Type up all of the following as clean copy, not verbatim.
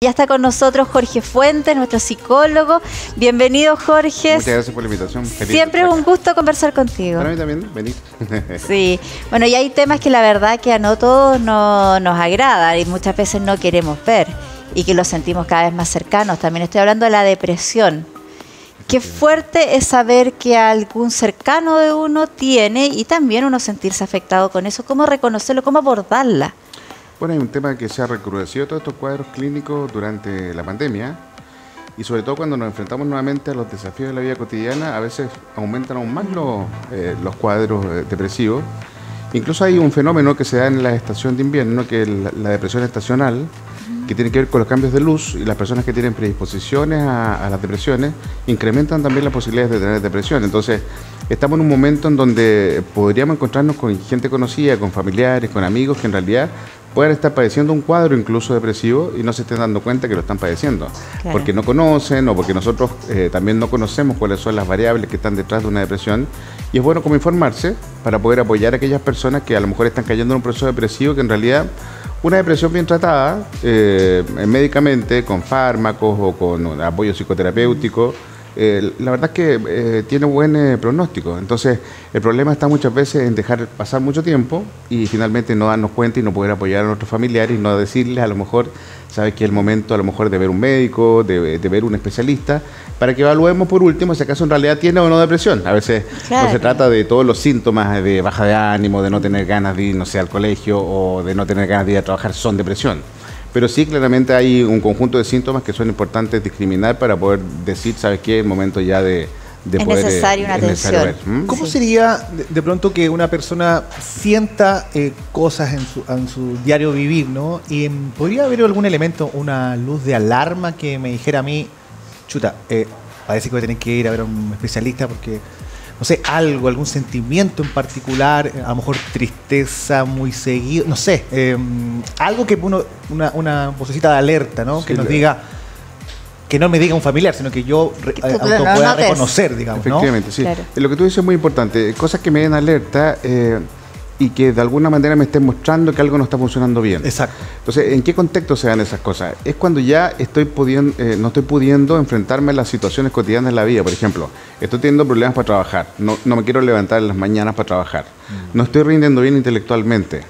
Ya está con nosotros Jorge Fuentes, nuestro psicólogo. Bienvenido, Jorge. Muchas gracias por la invitación. Siempre es un gusto conversar contigo. Para mí también, Benito. Sí, bueno, y hay temas que la verdad que a no todos nos agradan y muchas veces no queremos ver y que los sentimos cada vez más cercanos. También estoy hablando de la depresión. Qué fuerte es saber que algún cercano de uno tiene y también uno sentirse afectado con eso. ¿Cómo reconocerlo? ¿Cómo abordarla? Bueno, hay un tema que se ha recrudecido todos estos cuadros clínicos durante la pandemia y sobre todo cuando nos enfrentamos nuevamente a los desafíos de la vida cotidiana, a veces aumentan aún más los cuadros depresivos. Incluso hay un fenómeno que se da en la estación de invierno, que es la depresión estacional, que tiene que ver con los cambios de luz, y las personas que tienen predisposiciones a las depresiones incrementan también las posibilidades de tener depresión. Entonces, estamos en un momento en donde podríamos encontrarnos con gente conocida, con familiares, con amigos que en realidad pueden estar padeciendo un cuadro incluso depresivo y no se estén dando cuenta que lo están padeciendo, claro, porque no conocen o porque nosotros también no conocemos cuáles son las variables que están detrás de una depresión, y es bueno como informarse para poder apoyar a aquellas personas que a lo mejor están cayendo en un proceso depresivo, que en realidad una depresión bien tratada médicamente, con fármacos o con apoyo psicoterapéutico, la verdad es que tiene buen pronóstico. Entonces, el problema está muchas veces en dejar pasar mucho tiempo y finalmente no darnos cuenta y no poder apoyar a nuestros familiares y no decirles a lo mejor, sabes que es el momento a lo mejor de ver un médico, de ver un especialista, para que evaluemos por último si acaso en realidad tiene o no depresión. A veces claro, no se trata de todos los síntomas de baja de ánimo, de no tener ganas de ir, no sé, al colegio o de no tener ganas de ir a trabajar, son depresión. Pero sí, claramente hay un conjunto de síntomas que son importantes discriminar para poder decir, ¿sabes qué? Es el momento ya de poder... Es necesario una atención. ¿Cómo sería de pronto que una persona sienta cosas en su diario vivir, ¿no? Y ¿podría haber algún elemento, una luz de alarma que me dijera a mí, chuta, parece que voy a tener que ir a ver a un especialista porque... no sé, algún sentimiento en particular, a lo mejor tristeza muy seguido, no sé, algo que una vocecita de alerta, ¿no? Sí, que nos diga, que no me diga un familiar, sino que yo pueda reconocer, digamos, ¿no? Efectivamente, sí. Claro. Lo que tú dices es muy importante, cosas que me den alerta y que de alguna manera me estén mostrando que algo no está funcionando bien. Exacto. Entonces, ¿en qué contexto se dan esas cosas? Es cuando ya no estoy pudiendo enfrentarme a las situaciones cotidianas de la vida. Por ejemplo, estoy teniendo problemas para trabajar, no me quiero levantar en las mañanas para trabajar, no estoy rindiendo bien intelectualmente,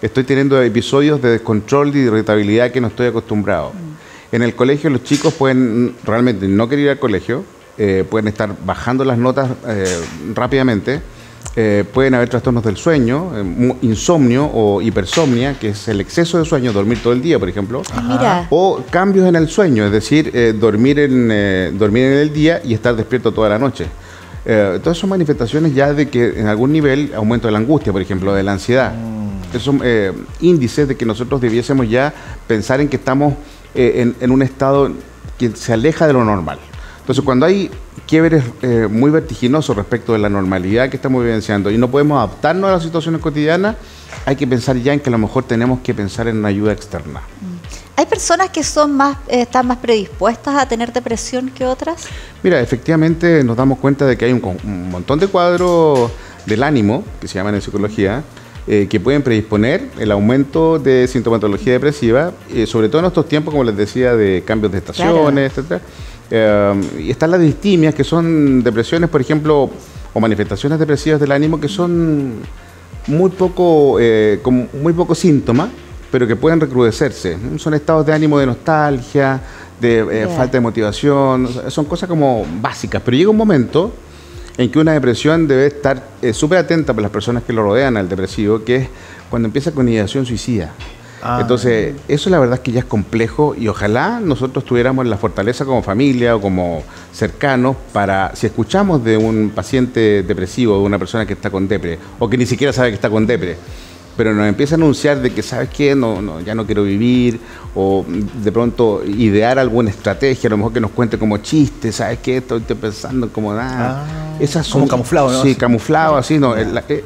estoy teniendo episodios de descontrol y de irritabilidad que no estoy acostumbrado. En el colegio los chicos pueden realmente no querer ir al colegio, pueden estar bajando las notas rápidamente. Pueden haber trastornos del sueño, insomnio o hipersomnia, que es el exceso de sueño, dormir todo el día, por ejemplo. Mira. O cambios en el sueño, es decir, dormir en el día y estar despierto toda la noche. Todas son manifestaciones ya de que en algún nivel aumento de la angustia, por ejemplo, de la ansiedad. Esos son índices de que nosotros debiésemos ya pensar en que estamos en un estado que se aleja de lo normal. Entonces, cuando hay quiebres muy vertiginosos respecto de la normalidad que estamos vivenciando y no podemos adaptarnos a las situaciones cotidianas, hay que pensar ya en que a lo mejor tenemos que pensar en una ayuda externa. ¿Hay personas que están más predispuestas a tener depresión que otras? Mira, efectivamente nos damos cuenta de que hay un montón de cuadros del ánimo, que se llaman en psicología, que pueden predisponer el aumento de sintomatología depresiva, sobre todo en estos tiempos, como les decía, de cambios de estaciones, claro, etcétera. Y están las distimias, que son depresiones, por ejemplo, o manifestaciones depresivas del ánimo que son con muy poco síntoma, pero que pueden recrudecerse. Son estados de ánimo de nostalgia, de falta de motivación, son cosas como básicas, pero llega un momento en que una depresión debe estar súper atenta por las personas que lo rodean al depresivo, que es cuando empieza con ideación suicida. Entonces, eso la verdad es que ya es complejo y ojalá nosotros tuviéramos la fortaleza como familia o como cercanos para, si escuchamos de un paciente depresivo, de una persona que está con depre o que ni siquiera sabe que está con depre, pero nos empieza a anunciar de que, ¿sabes qué? Ya no quiero vivir, o de pronto idear alguna estrategia, a lo mejor que nos cuente como chiste, ¿sabes qué? Estoy pensando como nada. Esas son como camuflado, ¿no? Sí, camuflado, así, ¿no?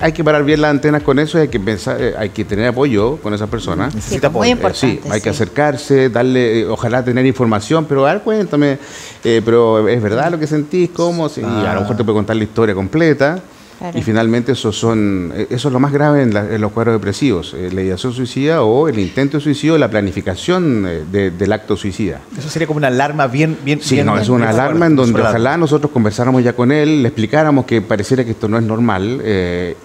Hay que parar bien las antenas con eso, hay que pensar, hay que tener apoyo con esas personas. Necesita apoyo. Muy importante. Sí, hay que acercarse, darle, ojalá tener información, pero a ver, cuéntame, pero ¿es verdad lo que sentís? ¿Cómo? Sí, y a lo mejor te puede contar la historia completa. Claro. Y finalmente eso es lo más grave en los cuadros depresivos, la ideación suicida o el intento de suicidio, la planificación del acto suicida. Eso sería como una alarma bien... Sí, no, es una alarma en donde ojalá nosotros conversáramos ya con él, le explicáramos que pareciera que esto no es normal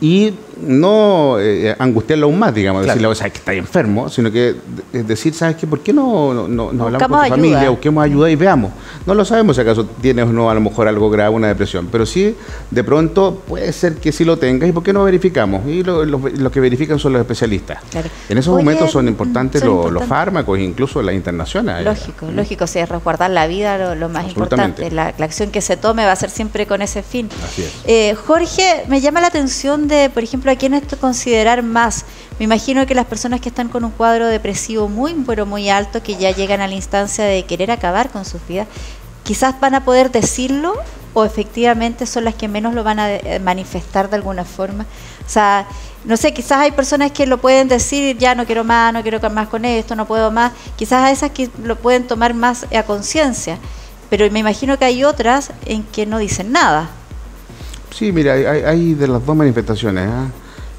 y no angustiarlo aún más, digamos, Claro. decirle, o sea, que está enfermo, sino que decir, ¿sabes qué? ¿Por qué no hablamos con tu ayuda. familia, busquemos ayuda y veamos? No lo sabemos si acaso tienes o no a lo mejor algo grave, una depresión, pero sí, de pronto puede ser que sí lo tengas y ¿por qué no verificamos? Y los que verifican son los especialistas. Claro. En esos Oye, momentos son importantes los importantes. fármacos, incluso las internaciones. Lógico, sí, es resguardar la vida lo más Absolutamente. importante. La acción que se tome va a ser siempre con ese fin. Así es. Jorge, me llama la atención de, por ejemplo, a quiénes considerar más. Me imagino que las personas que están con un cuadro depresivo muy, pero muy alto, que ya llegan a la instancia de querer acabar con sus vidas, quizás van a poder decirlo o efectivamente son las que menos lo van a manifestar de alguna forma. O sea, no sé, quizás hay personas que lo pueden decir, ya no quiero más con esto, no puedo más. Quizás a esas que lo pueden tomar más a conciencia, pero me imagino que hay otras en que no dicen nada. Sí, mira, hay de las dos manifestaciones.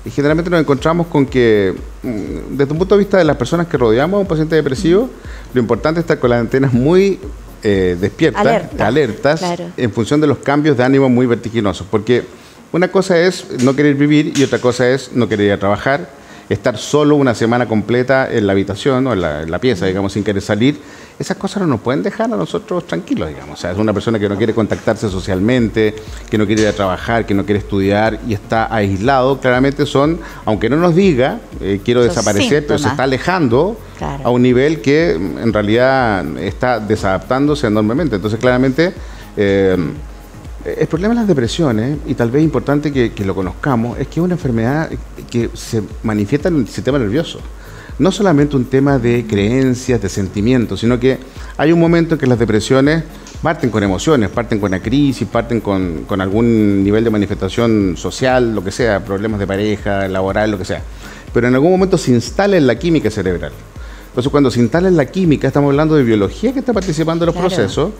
Y generalmente nos encontramos con que, desde un punto de vista de las personas que rodeamos a un paciente depresivo, lo importante es estar con las antenas muy despiertas, alertas, claro. En función de los cambios de ánimo muy vertiginosos. Porque una cosa es no querer vivir y otra cosa es no querer ir a trabajar, estar solo una semana completa en la habitación o en la pieza, digamos, sin querer salir. Esas cosas no nos pueden dejar a nosotros tranquilos, digamos. O sea, es una persona que no quiere contactarse socialmente, que no quiere ir a trabajar, que no quiere estudiar y está aislado. Claramente son, aunque no nos diga, quiero Son desaparecer, síntomas. pero se está alejando, Claro. a un nivel que en realidad está desadaptándose enormemente. Entonces, claramente, el problema de las depresiones, y tal vez es importante que lo conozcamos, es que es una enfermedad que se manifiesta en el sistema nervioso. No solamente un tema de creencias, de sentimientos, sino que hay un momento en que las depresiones parten con emociones, parten con una crisis, parten con algún nivel de manifestación social, lo que sea, problemas de pareja, laboral, lo que sea. Pero en algún momento se instala en la química cerebral. Entonces, cuando se instala en la química, estamos hablando de biología que está participando en los Claro. procesos,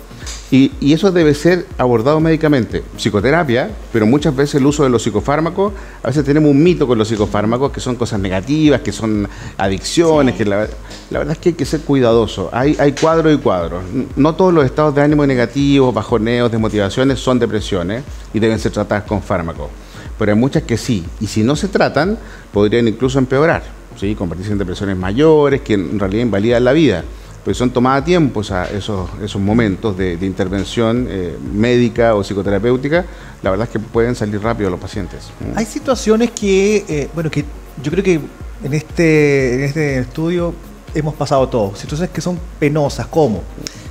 y eso debe ser abordado médicamente. Psicoterapia, pero muchas veces el uso de los psicofármacos, a veces tenemos un mito con los psicofármacos, que son cosas negativas, que son adicciones, Sí. que la verdad es que hay que ser cuidadoso. Hay cuadros y cuadros. No todos los estados de ánimo negativos, bajoneos, desmotivaciones son depresiones y deben ser tratadas con fármacos. Pero hay muchas que sí, y si no se tratan, podrían incluso empeorar, ¿sí? Convertirse en depresiones mayores, que en realidad invalidan la vida. Pues son tomadas a tiempo esos momentos de intervención médica o psicoterapéutica, la verdad es que pueden salir rápido los pacientes. Hay situaciones que, que yo creo que en este estudio hemos pasado todos. Situaciones que son penosas, como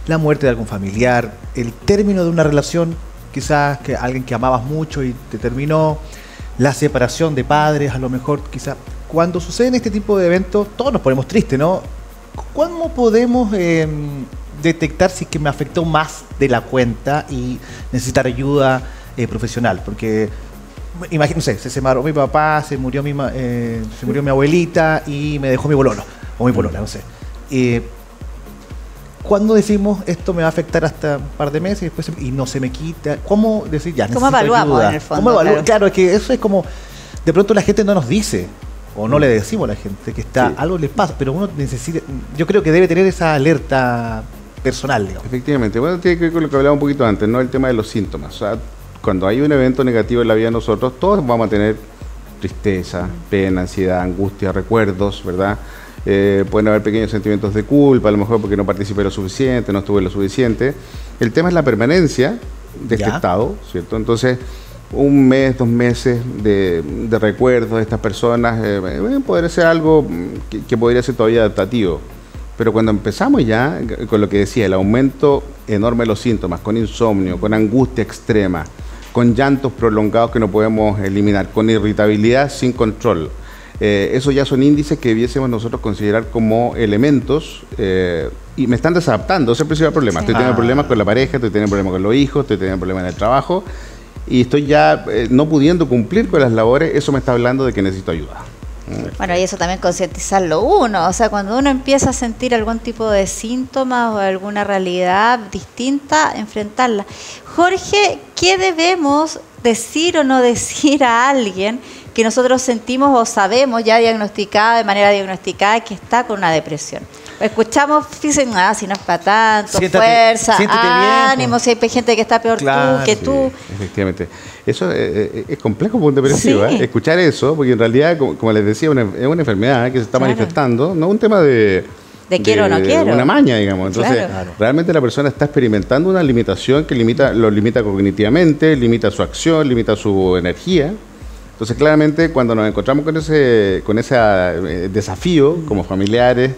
la muerte de algún familiar, el término de una relación, quizás que alguien que amabas mucho y te terminó, la separación de padres, a lo mejor quizás. Cuando suceden este tipo de eventos, todos nos ponemos tristes, ¿no? ¿Cómo podemos detectar si es que me afectó más de la cuenta y necesitar ayuda profesional? Porque, imagínense, se separó mi papá, se murió mi abuelita y me dejó mi pololo, o mi polola, no sé. ¿Cuándo decimos esto me va a afectar hasta un par de meses y no se me quita? ¿Cómo decir ya? ¿Cómo evaluamos ayuda? en el fondo? ¿Cómo evaluamos? Claro. Claro, es que eso es como, de pronto la gente no nos dice. O no le decimos a la gente que está, Sí. algo les pasa, pero uno necesita, yo creo que debe tener esa alerta personal, digamos. Efectivamente, bueno, tiene que ver con lo que hablaba un poquito antes, ¿no? El tema de los síntomas. O sea, cuando hay un evento negativo en la vida de nosotros, todos vamos a tener tristeza, pena, ansiedad, angustia, recuerdos, ¿verdad? Pueden haber pequeños sentimientos de culpa, a lo mejor porque no participé lo suficiente, no estuve lo suficiente. El tema es la permanencia de este Ya. estado, ¿cierto? Entonces, un mes, 2 meses de recuerdos de estas personas podría ser algo que podría ser todavía adaptativo. Pero cuando empezamos ya, con lo que decía, el aumento enorme de los síntomas, con insomnio, con angustia extrema, con llantos prolongados que no podemos eliminar, con irritabilidad sin control, esos ya son índices que debiésemos nosotros considerar como elementos y me están desadaptando, ese es el principal problema. Sí. Estoy teniendo problemas con la pareja, estoy teniendo problemas con los hijos, estoy teniendo problemas en el trabajo y estoy ya no pudiendo cumplir con las labores, eso me está hablando de que necesito ayuda. Bueno, y eso también concientizarlo uno, o sea, cuando uno empieza a sentir algún tipo de síntomas o alguna realidad distinta, enfrentarla. Jorge, ¿qué debemos decir o no decir a alguien que nosotros sentimos o sabemos ya diagnosticada, de manera diagnosticada, que está con una depresión? Escuchamos, dicen, si no es para tanto, fuerza, ánimo, si hay gente que está peor tú. Efectivamente. Eso es complejo para un depresivo, sí. Escuchar eso, porque en realidad, como les decía, es una enfermedad que se está manifestando, no un tema de quiero o no quiero. Una maña, digamos. Entonces, realmente la persona está experimentando una limitación que lo limita cognitivamente, limita su acción, limita su energía. Entonces, claramente, cuando nos encontramos con ese desafío como familiares,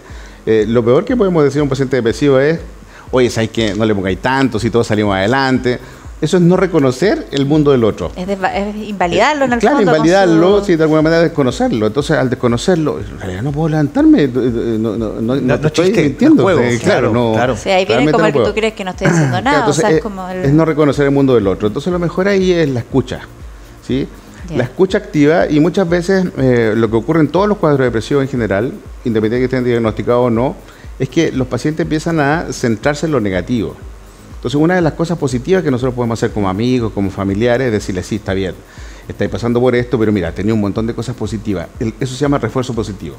lo peor que podemos decir a un paciente depresivo es, oye, ¿sabes qué? No le pongáis tanto, si todos salimos adelante. Eso es no reconocer el mundo del otro. Es invalidarlo en el fondo. Claro, invalidarlo, sí, de alguna manera desconocerlo. Entonces, al desconocerlo, en realidad no puedo levantarme, no estoy mintiendo. Claro. Sí, ahí viene como el que tú crees que no estoy haciendo nada. Entonces, o sea, es no reconocer el mundo del otro. Entonces, lo mejor ahí es la escucha, ¿sí? La escucha activa, y muchas veces lo que ocurre en todos los cuadros depresivos en general, independientemente de que estén diagnosticados o no, es que los pacientes empiezan a centrarse en lo negativo. Entonces, una de las cosas positivas que nosotros podemos hacer como amigos, como familiares, es decirle, sí, está bien, estáis pasando por esto, pero mira, tenía un montón de cosas positivas. Eso se llama refuerzo positivo.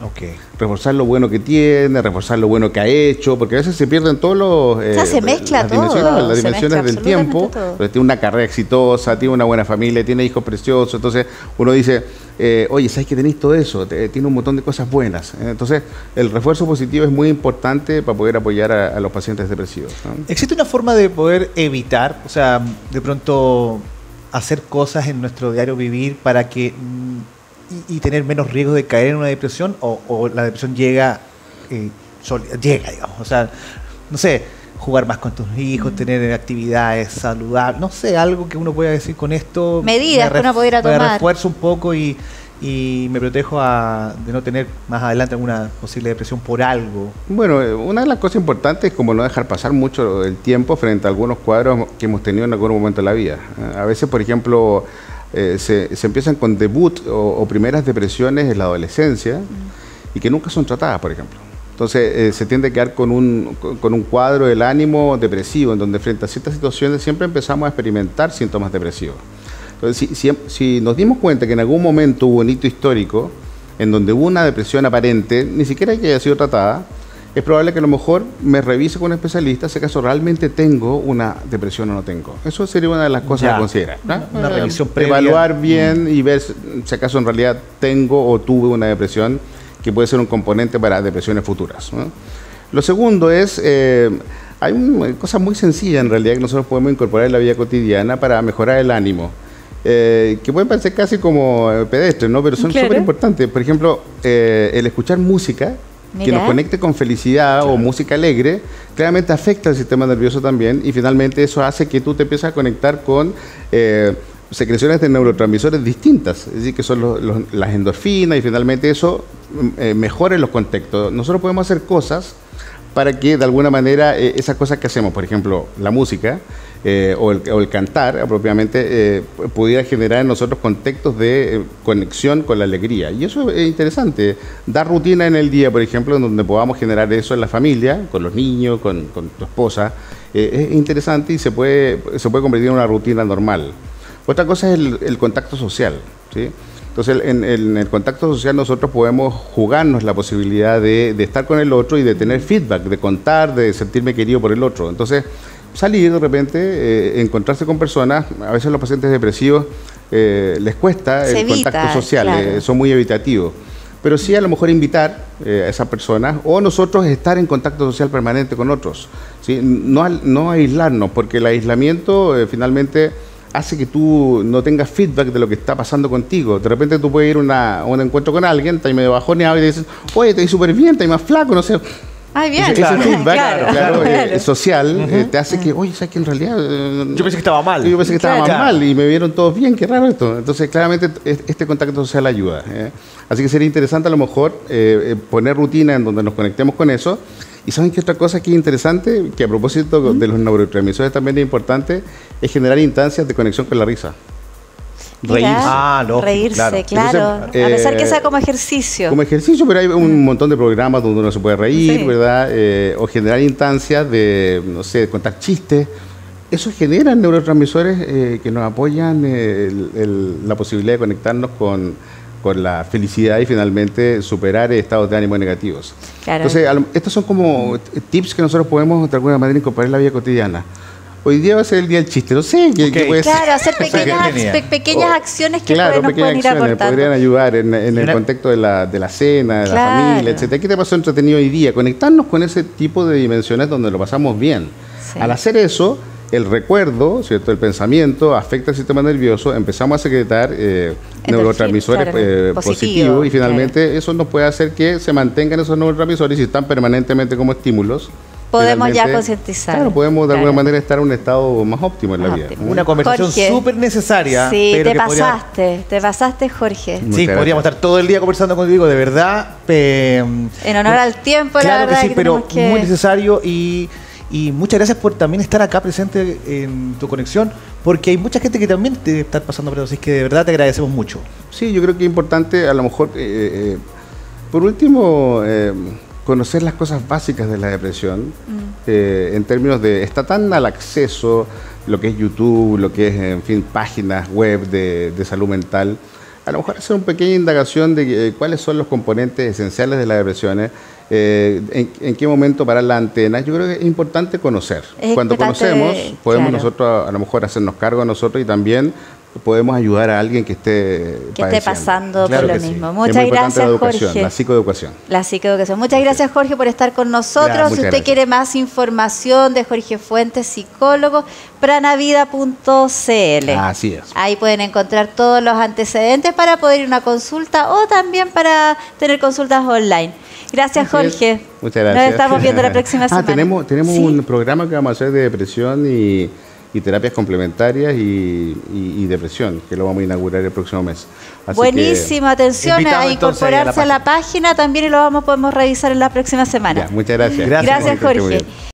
Reforzar lo bueno que tiene, reforzar lo bueno que ha hecho, porque a veces se pierden todos los... se mezcla todo. Las dimensiones del tiempo. Tiene una carrera exitosa, tiene una buena familia, tiene hijos preciosos. Entonces, uno dice, oye, ¿sabes que tenéis todo eso? Tiene un montón de cosas buenas. Entonces, el refuerzo positivo es muy importante para poder apoyar a los pacientes depresivos, ¿no? ¿Existe una forma de poder evitar, o sea, de pronto hacer cosas en nuestro diario vivir para que y tener menos riesgo de caer en una depresión, o la depresión llega, digamos? O sea, no sé, jugar más con tus hijos, tener actividades saludables, no sé, algo que uno pueda decir con esto. Medidas que uno pudiera tomar. Me refuerzo un poco y me protejo de no tener más adelante alguna posible depresión por algo. Bueno, una de las cosas importantes es como no dejar pasar mucho el tiempo frente a algunos cuadros que hemos tenido en algún momento de la vida. A veces, por ejemplo, se empiezan con debut o primeras depresiones en la adolescencia y que nunca son tratadas, por ejemplo. Entonces, se tiende a quedar con un cuadro del ánimo depresivo, en donde frente a ciertas situaciones siempre empezamos a experimentar síntomas depresivos. Entonces, si nos dimos cuenta que en algún momento hubo un hito histórico en donde hubo una depresión aparente, ni siquiera que haya sido tratada, es probable que a lo mejor me revise con un especialista si acaso realmente tengo una depresión o no tengo. Eso sería una de las cosas a considerar, ¿no? Una revisión previa. Evaluar bien y ver si acaso en realidad tengo o tuve una depresión, que puede ser un componente para depresiones futuras, ¿no? Lo segundo es, hay una cosa muy sencilla en realidad que nosotros podemos incorporar en la vida cotidiana para mejorar el ánimo. Que pueden parecer casi como pedestres, ¿no? Pero son súper importantes. Por ejemplo, el escuchar música que nos conecte con felicidad o música alegre, claramente afecta al sistema nervioso también, y finalmente eso hace que tú te empieces a conectar con secreciones de neurotransmisores distintas, es decir, que son las endorfinas, y finalmente eso mejore los contextos. Nosotros podemos hacer cosas para que de alguna manera esas cosas que hacemos, por ejemplo, la música o el cantar apropiadamente, pudiera generar en nosotros contextos de conexión con la alegría. Y eso es interesante. Dar rutina en el día, por ejemplo, en donde podamos generar eso en la familia, con los niños, con tu esposa, es interesante y se puede convertir en una rutina normal. Otra cosa es el contacto social, ¿sí? Entonces, en el contacto social nosotros podemos jugarnos la posibilidad de estar con el otro y de tener feedback, de contar, de sentirme querido por el otro. Entonces, salir de repente, encontrarse con personas, a veces los pacientes depresivos les cuesta el contacto social, son muy evitativos. Pero sí a lo mejor invitar a esas personas, o nosotros estar en contacto social permanente con otros, ¿sí? No aislarnos, porque el aislamiento finalmente hace que tú no tengas feedback de lo que está pasando contigo. De repente tú puedes ir a un encuentro con alguien, estás medio bajoneado y te dices, oye, te ves súper bien, estás más flaco, no sé. Ay, bien. Ese feedback social te hace que, oye, ¿sabes que en realidad yo pensé que estaba mal? Yo pensé que estaba más mal y me vieron todos bien, qué raro esto. Entonces, claramente, este contacto social ayuda. Así que sería interesante a lo mejor poner rutina en donde nos conectemos con eso. ¿Y saben qué otra cosa que es interesante? Que a propósito de los neurotransmisores también es importante, es generar instancias de conexión con la risa. reírse. Lógico, reírse, claro. Entonces, a pesar que sea como ejercicio. Como ejercicio, pero hay un montón de programas donde uno se puede reír, Sí. ¿verdad? O generar instancias de, no sé, de contar chistes. Eso genera neurotransmisores que nos apoyan la posibilidad de conectarnos con la felicidad y finalmente superar estados de ánimo negativos. Claro. Entonces, estos son como tips que nosotros podemos de alguna manera incorporar en la vida cotidiana. Hoy día va a ser el día del chiste, no sé, ¿qué puede ser? Claro, hacer pequeñas acciones que nos pueden ir aportando. Podrían ayudar en el contexto de la cena, de la Claro. familia, etcétera. ¿Qué te pasó entretenido hoy día? Conectarnos con ese tipo de dimensiones donde lo pasamos bien. Sí. Al hacer eso, el recuerdo, ¿cierto? El pensamiento afecta al sistema nervioso, empezamos a secretar neurotransmisores claro, positivos y finalmente eso nos puede hacer que se mantengan esos neurotransmisores y si están permanentemente como estímulos. Podemos ya finalmente, concientizar. Claro, podemos de alguna Claro. manera estar en un estado más óptimo en la Más vida. óptimo. Una conversación Jorge. súper necesaria. Sí, pero te que pasaste, Jorge. Muchas Sí, gracias. podríamos estar todo el día conversando contigo, de verdad. En honor al tiempo, la Claro verdad que sí, pero tenemos que... muy necesario y muchas gracias por también estar acá presente en tu conexión, porque hay mucha gente que también te está pasando por eso, así que de verdad te agradecemos mucho. Sí, yo creo que es importante, a lo mejor, por último, conocer las cosas básicas de la depresión, en términos de, está tan al acceso lo que es YouTube, lo que es, en fin, páginas web de salud mental, a lo mejor hacer una pequeña indagación de cuáles son los componentes esenciales de la depresión, en qué momento parar la antena. Yo creo que es importante conocer. Es Cuando importante, conocemos, podemos claro. nosotros a lo mejor hacernos cargo de nosotros y también podemos ayudar a alguien que esté pasando Claro por que lo sí. mismo. Es Muchas muy importante gracias, la educación, Jorge. la psicoeducación. La psicoeducación. Muchas gracias, Jorge, por estar con nosotros. Gracias, Si muchas usted gracias. quiere más información de Jorge Fuentes, psicólogo, pranavida.cl. Así es. Ahí pueden encontrar todos los antecedentes para poder ir a una consulta o también para tener consultas online. Gracias, Así es. Jorge. Muchas gracias. Nos estamos viendo la próxima semana. Tenemos Sí. un programa que vamos a hacer de depresión y terapias complementarias y depresión, que lo vamos a inaugurar el próximo mes. Así Buenísimo, atención invitado a entonces ahí a la incorporarse a la página también y lo podemos revisar en la próxima que, semana. ya, muchas gracias. Gracias, Gracias, Que esté muy Jorge. bien.